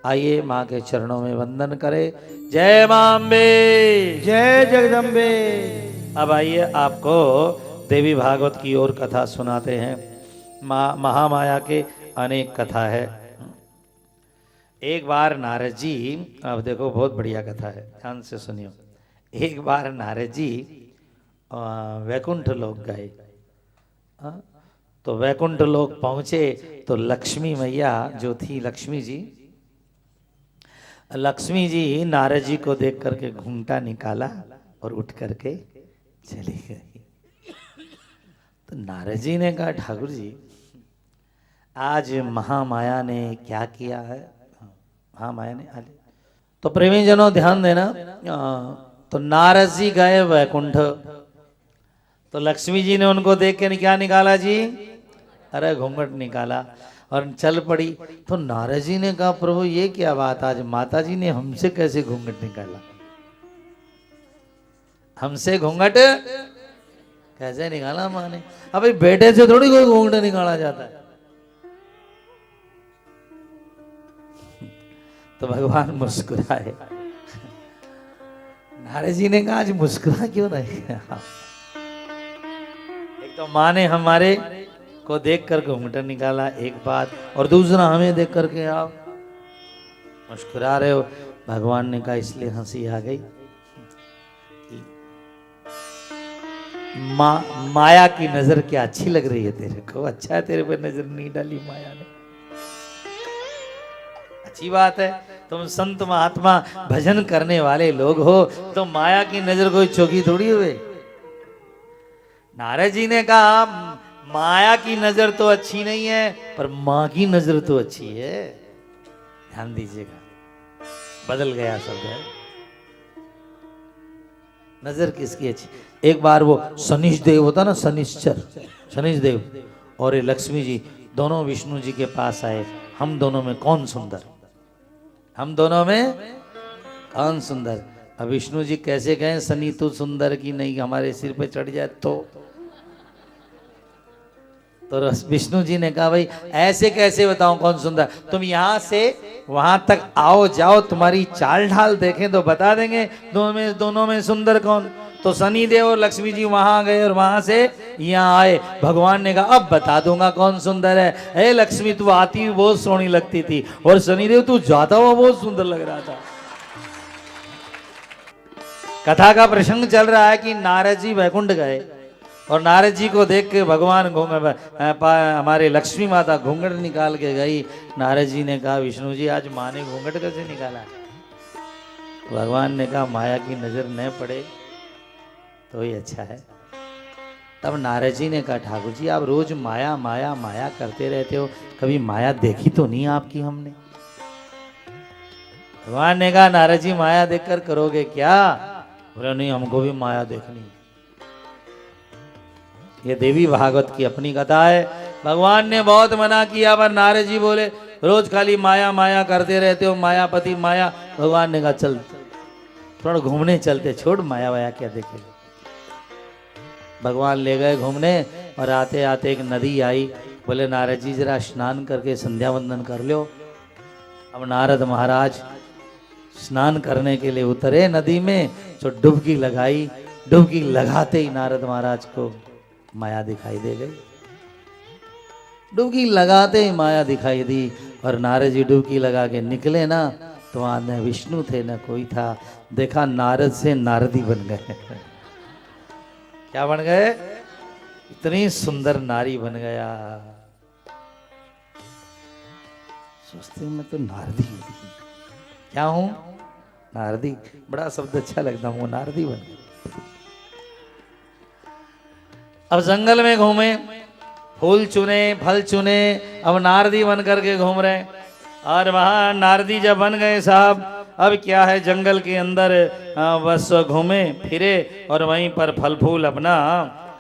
आइए माँ के चरणों में वंदन करें। जय मां अम्बे, जय जगदम्बे। अब आइए आपको देवी भागवत की ओर कथा सुनाते हैं। महामाया के अनेक कथा है। एक बार नारद जी, अब देखो बहुत बढ़िया कथा है, ध्यान से सुनियो। एक बार नारद जी वैकुंठ लोक गए। हाँ, तो वैकुंठ लोक पहुंचे तो लक्ष्मी मैया जो थी, लक्ष्मी जी नारद जी को देख करके घूंघटा निकाला और उठ करके चली गई। तो नारद जी ने कहा, ठाकुर जी आज महामाया ने क्या किया है? महामाया ने तो प्रेमी जनों ध्यान देना। तो नारद जी गए वैकुंठ, तो लक्ष्मी जी ने उनको देख के क्या निकाला जी? अरे घूंघट निकाला और चल पड़ी। तो नारद जी ने कहा, प्रभु ये क्या बात, आज माता जी ने हमसे कैसे घूंघट निकाला? हमसे घूंघट कैसे निकाला माँ ने? अबे बेटे से थोड़ी कोई घूंघट निकाला जाता है। तो भगवान मुस्कुराए। नारद जी ने कहा, आज मुस्कुरा क्यों रहे? एक तो माँ ने हमारे को देख कर घूंघट निकाला, एक बात, और दूसरा हमें देख करके आप मुस्कुरा रहे हो। भगवान ने कहा, इसलिए हंसी आ गई। माया की नजर क्या अच्छी लग रही है तेरे को? अच्छा है तेरे पे नजर नहीं डाली माया ने, अच्छी बात है। तुम संत महात्मा भजन करने वाले लोग हो, तो माया की नजर कोई चौकी थोड़ी हुए। नारद जी ने कहा, माया की नजर तो अच्छी नहीं है, पर मां की नजर तो अच्छी है। ध्यान दीजिएगा, बदल गया शब्द है। नजर किसकी अच्छी? एक बार वो शनिश देव होता ना, शनिश्चर, शनिश देव और ये लक्ष्मी जी दोनों विष्णु जी के पास आए। हम दोनों में कौन सुंदर? हम दोनों में कौन सुंदर? अब विष्णु जी कैसे कहें शनि तू सुंदर की नहीं, हमारे सिर पे चढ़ जाए तो विष्णु जी ने कहा, भाई ऐसे कैसे बताऊं कौन सुंदर? तुम यहां से वहां तक आओ जाओ, तुम्हारी चाल ढाल देखें तो बता देंगे दोनों में सुंदर कौन। तो शनि देव और लक्ष्मी जी वहां गए और वहां से यहाँ आए। भगवान ने कहा, अब बता दूंगा कौन सुंदर है। हे लक्ष्मी, तू आती हुई बहुत सोहनी लगती थी, और शनिदेव तू जाता हुआ बहुत सुंदर लग रहा था। कथा का प्रसंग चल रहा है कि नारद जी वैकुंठ गए और नारद जी को देख के भगवान हमारे लक्ष्मी माता घूंघट निकाल के गई। नारद जी ने कहा, विष्णु जी आज माँ ने घूंघट कैसे निकाला? भगवान ने कहा, माया की नजर न पड़े तो ही अच्छा है। तब नारद जी ने कहा, ठाकुर जी आप रोज माया माया माया करते रहते हो, कभी माया देखी तो नहीं आपकी हमने? भगवान ने कहा, नारद जी माया देखकर करोगे क्या? बोले नहीं, हमको भी माया देखनी। ये देवी भागवत की अपनी कथा है। भगवान ने बहुत मना किया, पर नारद जी बोले रोज खाली माया माया करते रहते हो, मायापति माया। भगवान ने कहा, चल थोड़ा घूमने चलते, छोड़ माया वाया क्या देखे। भगवान ले गए घूमने, और आते आते एक नदी आई। बोले नारद जी जरा स्नान करके संध्या वंदन कर लो। अब नारद महाराज स्नान करने के लिए उतरे नदी में, तो डुबकी लगाई। डुबकी लगाते ही नारद महाराज को माया दिखाई दे गई। डुबकी लगाते ही माया दिखाई दी, और नारद जी डुबकी लगा के निकले ना, तो वहां न विष्णु थे न कोई था। देखा नारद से नारदी बन गए। क्या बन गए? इतनी सुंदर नारी बन गया। सोचते मैं तो नारदी क्या हूं? नारदी, बड़ा शब्द अच्छा लगता हूं, नारदी बन गई। अब जंगल में घूमे, फूल चुने, फल चुने, अब नारदी बन करके घूम रहे। और वहां नारदी जब बन गए साहब, अब क्या है जंगल के अंदर बस घूमे फिरे और वहीं पर फल फूल अपना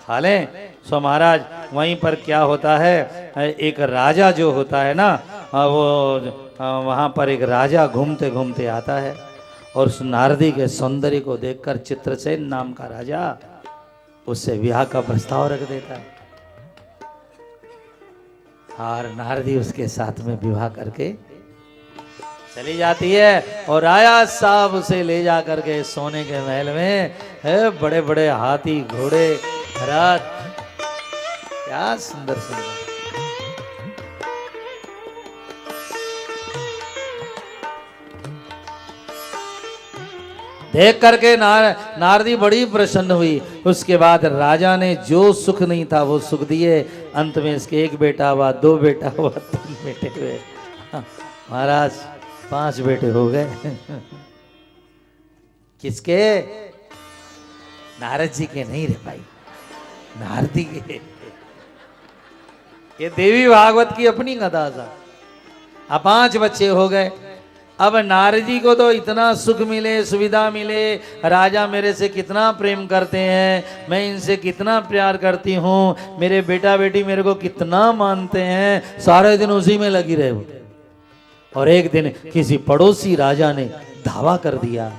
खा लें। सो महाराज वहीं पर क्या होता है, एक राजा जो होता है ना, वो वहां पर एक राजा घूमते घूमते आता है, और उस नारदी के सौंदर्य को देखकर चित्रसेन नाम का राजा उससे विवाह का प्रस्ताव रख देता है। और नारदी उसके साथ में विवाह करके चली जाती है और राजा साहब उसे ले जा करके सोने के महल में है, बड़े बड़े हाथी घोड़े रथ, क्या सुंदर सुंदर। देख करके नारदी बड़ी प्रसन्न हुई। उसके बाद राजा ने जो सुख नहीं था वो सुख दिए। अंत में इसके एक बेटा हुआ, 2 बेटा हुआ, 3 बेटे हुए, महाराज 5 बेटे हो गए। किसके? नारद जी के नहीं रे भाई, नारदी के। ये देवी भागवत की अपनी कथा था। अब 5 बच्चे हो गए। अब नारदी को तो इतना सुख मिले, सुविधा मिले, राजा मेरे से कितना प्रेम करते हैं, मैं इनसे कितना प्यार करती हूँ, मेरे बेटा बेटी मेरे को कितना मानते हैं, सारे दिन उसी में लगी रहे वो। और एक दिन किसी पड़ोसी राजा ने धावा कर दिया।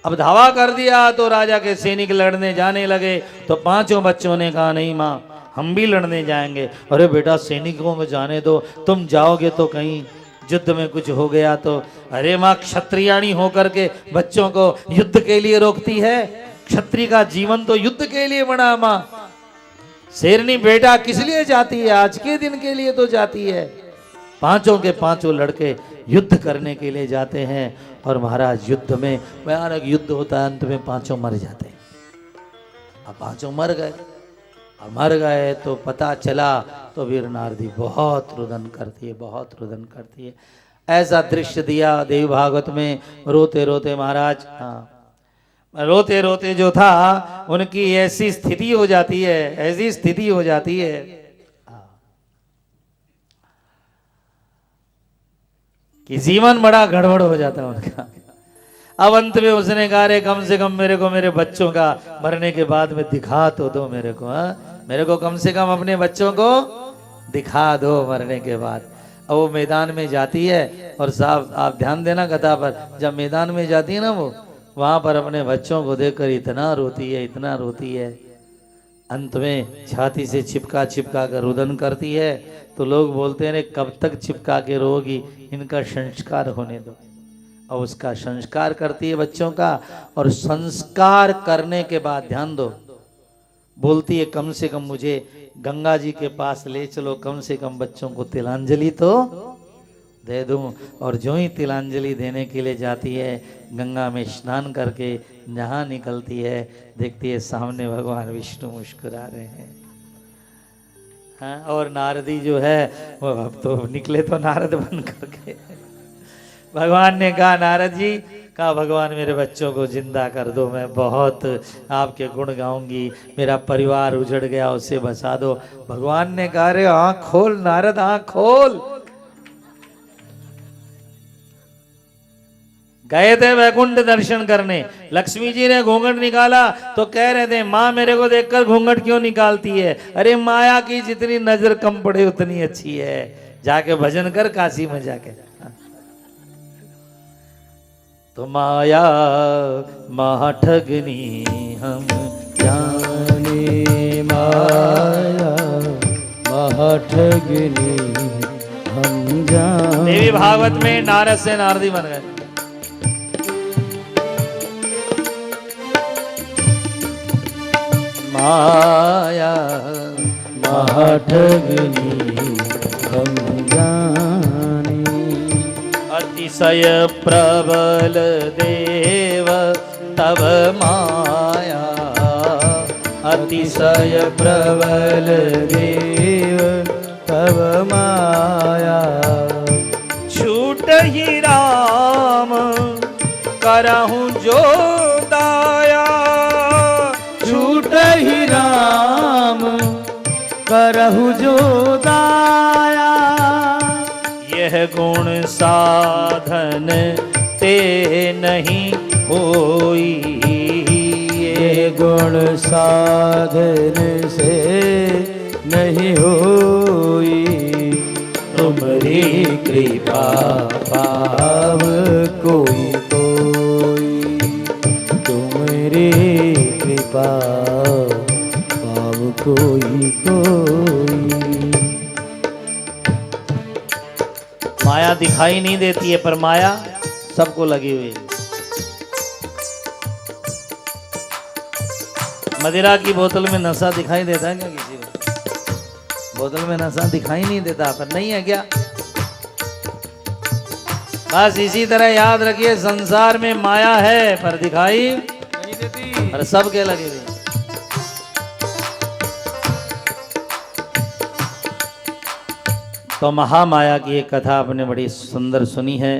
अब धावा कर दिया तो राजा के सैनिक लड़ने जाने लगे। तो 5 बच्चों ने कहा नहीं माँ, हम भी लड़ने जाएंगे। अरे बेटा सैनिकों को जाने दो, तुम जाओगे तो कहीं युद्ध में कुछ हो गया तो। अरे माँ क्षत्रियाणी होकर के बच्चों को युद्ध के लिए रोकती है? क्षत्रिय का जीवन तो युद्ध के लिए बना माँ। शेरनी बेटा किस लिए जाती है? आज के दिन के लिए तो जाती है। 5 के 5 लड़के युद्ध करने के लिए जाते हैं और महाराज युद्ध में भयानक युद्ध होता है। अंत में 5 मर जाते हैं। अब 5 मर गए। अब मर गए तो पता चला तो वीर नारदी बहुत रुदन करती है, बहुत रुदन करती है। ऐसा दृश्य दिया देवी भागवत में। रोते रोते महाराज, हाँ, रोते रोते जो था उनकी ऐसी स्थिति हो जाती है, ऐसी स्थिति हो जाती है कि जीवन बड़ा गड़बड़ हो जाता है उनका। अब अंत में उसने कहा रे कम से कम मेरे को मेरे बच्चों का मरने के बाद में दिखा तो दो मेरे को। मेरे को कम से कम अपने बच्चों को दिखा दो मरने के बाद। अब वो मैदान में जाती है और साहब आप ध्यान देना कथा पर, जब मैदान में जाती है ना वो, वहां पर अपने बच्चों को देखकर इतना रोती है, इतना रोती है। अंत में छाती से चिपका चिपका कर रुदन करती है। तो लोग बोलते हैं कब तक चिपका के रोगी, इनका संस्कार होने दो। और उसका संस्कार करती है बच्चों का। और संस्कार करने के बाद ध्यान दो, बोलती है कम से कम मुझे गंगा जी के पास ले चलो, कम से कम बच्चों को तिलांजलि तो दे दूं। और जो ही तिलांजलि देने के लिए जाती है, गंगा में स्नान करके जहाँ निकलती है, देखती है सामने भगवान विष्णु मुस्कुरा रहे हैं। हाँ, और नारदी जो है वो अब तो निकले तो नारद बन करके। भगवान ने कहा नारद जी, कहा भगवान मेरे बच्चों को जिंदा कर दो, मैं बहुत आपके गुण गाऊंगी, मेरा परिवार उजड़ गया उसे बचा दो। भगवान ने कहा रे आँख खोल नारद, आँख खोल। गए थे वैकुंठ दर्शन करने, लक्ष्मी जी ने घूंघट निकाला तो कह रहे थे माँ मेरे को देखकर घूंघट क्यों निकालती है? अरे माया की जितनी नजर कम पड़े उतनी अच्छी है, जाके भजन कर काशी में जाके। तो माया महाठगनी हम जाने, माया महाठगनी हम जाने। देवी भागवत में नारद से नारदी बन गए। माया महाठगनी हम जाने, अतिशय प्रबल देव तब माया, अतिशय प्रबल देव तब माया। छूट ही राम करहूं जो दाया, छूट ही राम करहु जो दाया। यह गुण साधन ते नहीं होई, यह गुण साधन से नहीं होई। तुम्हारी कृपा पाव कोई कोई, तुम्हारी कृपा पाव कोई कोई। माया दिखाई नहीं देती है पर माया सबको लगी हुई है। मदिरा की बोतल में नशा दिखाई देता है क्या किसी को? बोतल में नशा दिखाई नहीं देता पर नहीं है क्या? बस इसी तरह याद रखिए, संसार में माया है पर दिखाई नहीं देती। पर सबके लगे हुए। तो महामाया की एक कथा आपने बड़ी सुंदर सुनी है।